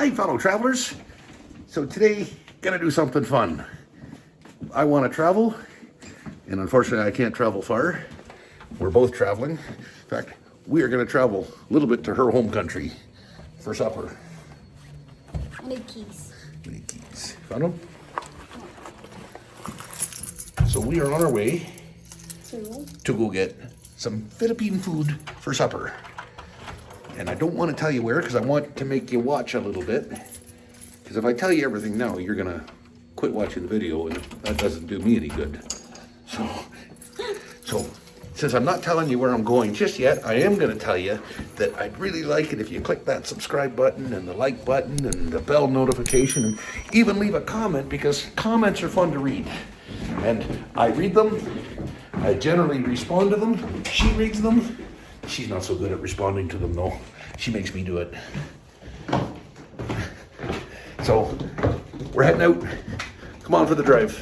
Hi, fellow travelers. So today, gonna do something fun. I want to travel, and unfortunately I can't travel far. We're both traveling. In fact, we are gonna travel a little bit to her home country for supper. I need keys. We need keys. Found them? So we are on our way to go get some Filipino food for supper. And I don't want to tell you where because I want to make you watch a little bit. Because if I tell you everything now, you're going to quit watching the video and that doesn't do me any good. So since I'm not telling you where I'm going just yet, I am going to tell you that I'd really like it if you click that subscribe button and the like button and the bell notification and even leave a comment because comments are fun to read. And I read them. I generally respond to them. She reads them. She's not so good at responding to them though. She makes me do it. So, we're heading out. Come on for the drive.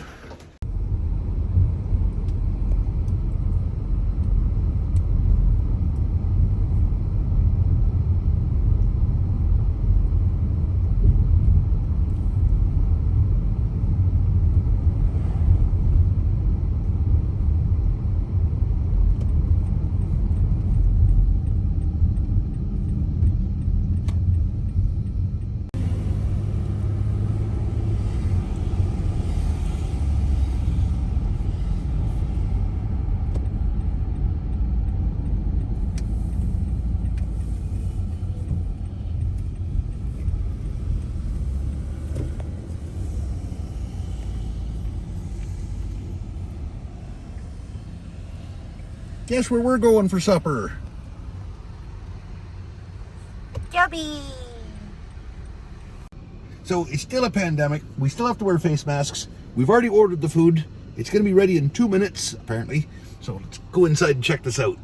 Guess where we're going for supper? Jollibees. So it's still a pandemic. We still have to wear face masks. We've already ordered the food. It's going to be ready in 2 minutes, apparently. So let's go inside and check this out.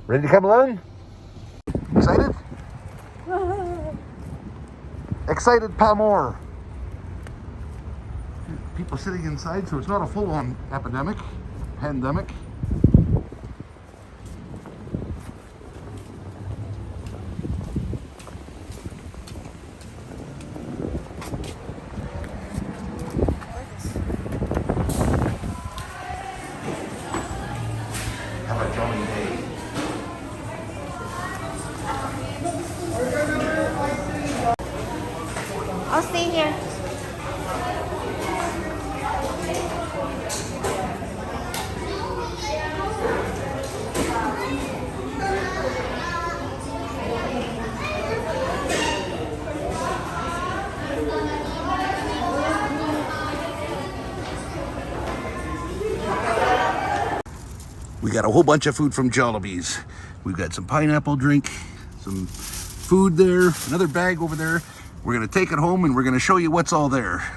Ready to come along? Excited? Excited, pa more. People sitting inside, so it's not a full-on pandemic. Have a jolly day. I'll stay here. We got a whole bunch of food from Jollibees. We've got some pineapple drink, some food there, another bag over there. We're gonna take it home and we're gonna show you what's all there.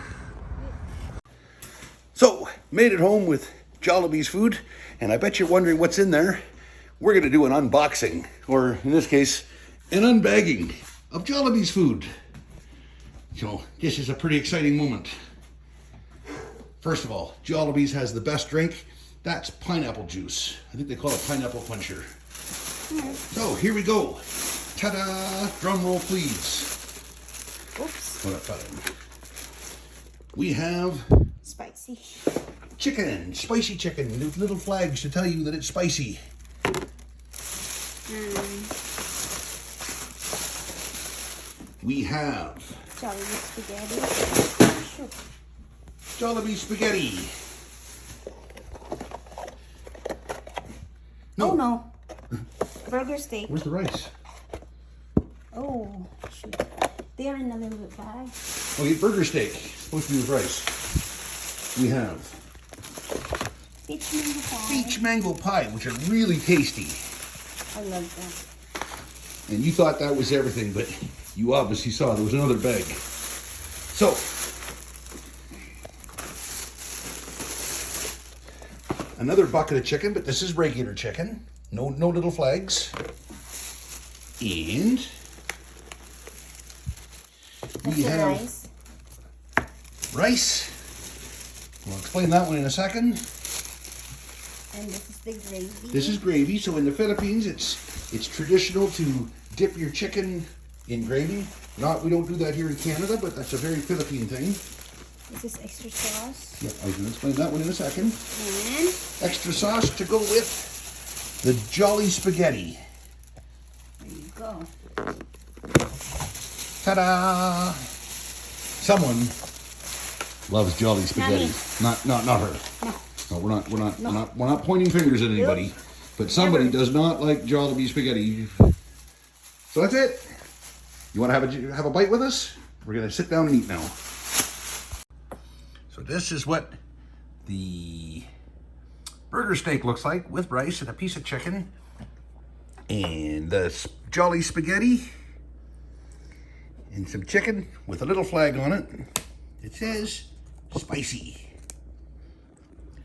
So, made it home with Jollibees food, and I bet you're wondering what's in there. We're gonna do an unboxing, or in this case, an unbagging of Jollibees food. So, this is a pretty exciting moment. First of all, Jollibees has the best drink. That's pineapple juice. I think they call it pineapple puncher. So here we go. Ta-da! Drum roll, please. Oops. Oh, that's fine. We have Spicy. chicken, spicy chicken, with little flags to tell you that it's spicy. We have Jollibees spaghetti. Jollibee spaghetti. Oh no. Burger steak. Where's the rice? Oh, shoot. They are in a little bit bag. Oh, you burger steak. Supposed to be with rice. We have Peach mango pie. peach mango pie, which are really tasty. I love that. And you thought that was everything, but you obviously saw there was another bag. So, another bucket of chicken, but this is regular chicken. No little flags. And we have rice. We'll explain that one in a second. And this is the gravy. This is gravy. So in the Philippines, it's traditional to dip your chicken in gravy. We don't do that here in Canada, but that's a very Philippine thing. This is extra sauce. Yeah, I was going to explain that one in a second. And Extra sauce to go with the Jolly Spaghetti. there you go. Ta-da! Someone loves Jolly Spaghetti. Not her. No, we're not pointing fingers at anybody. But somebody does not like Jollibee spaghetti. So that's it. You want to have a bite with us? We're gonna sit down and eat now. So this is what the burger steak looks like with rice and a piece of chicken, and the Jolly spaghetti, and some chicken with a little flag on it. It says spicy.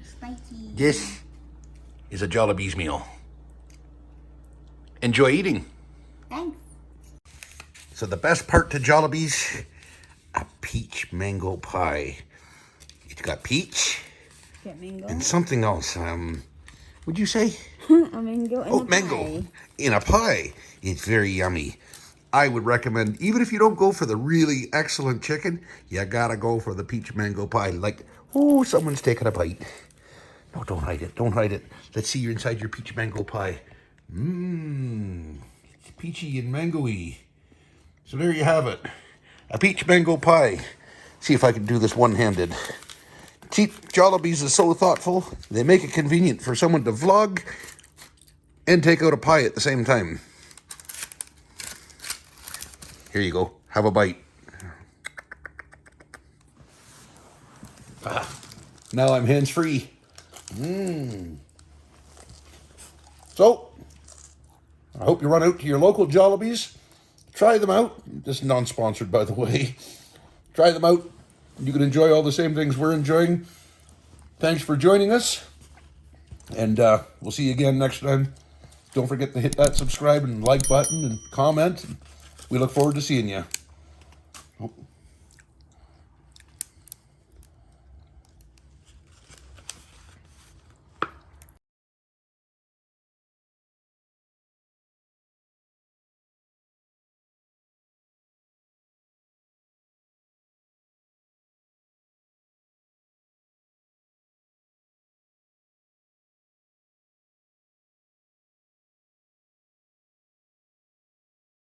Spicy. This is a Jollibees meal. Enjoy eating. Thanks. So the best part to Jollibees, a peach mango pie. It's got peach Get mango. and something else. Would you say? A mango and a Mango pie. in a pie. It's very yummy. I would recommend, even if you don't go for the really excellent chicken, you gotta go for the peach mango pie. Like, oh, someone's taking a bite. No, don't hide it. Don't hide it. Let's see you're inside your peach mango pie. It's peachy and mango-y. So there you have it. A peach mango pie. See if I can do this one-handed. See, Jollibees is so thoughtful. They make it convenient for someone to vlog and take out a pie at the same time. Here you go. Have a bite. Now I'm hands-free. So, I hope you run out to your local Jollibees. Try them out. This is non-sponsored, by the way. Try them out. You can enjoy all the same things we're enjoying. Thanks for joining us. And we'll see you again next time. Don't forget to hit that subscribe and like button and comment. We look forward to seeing you.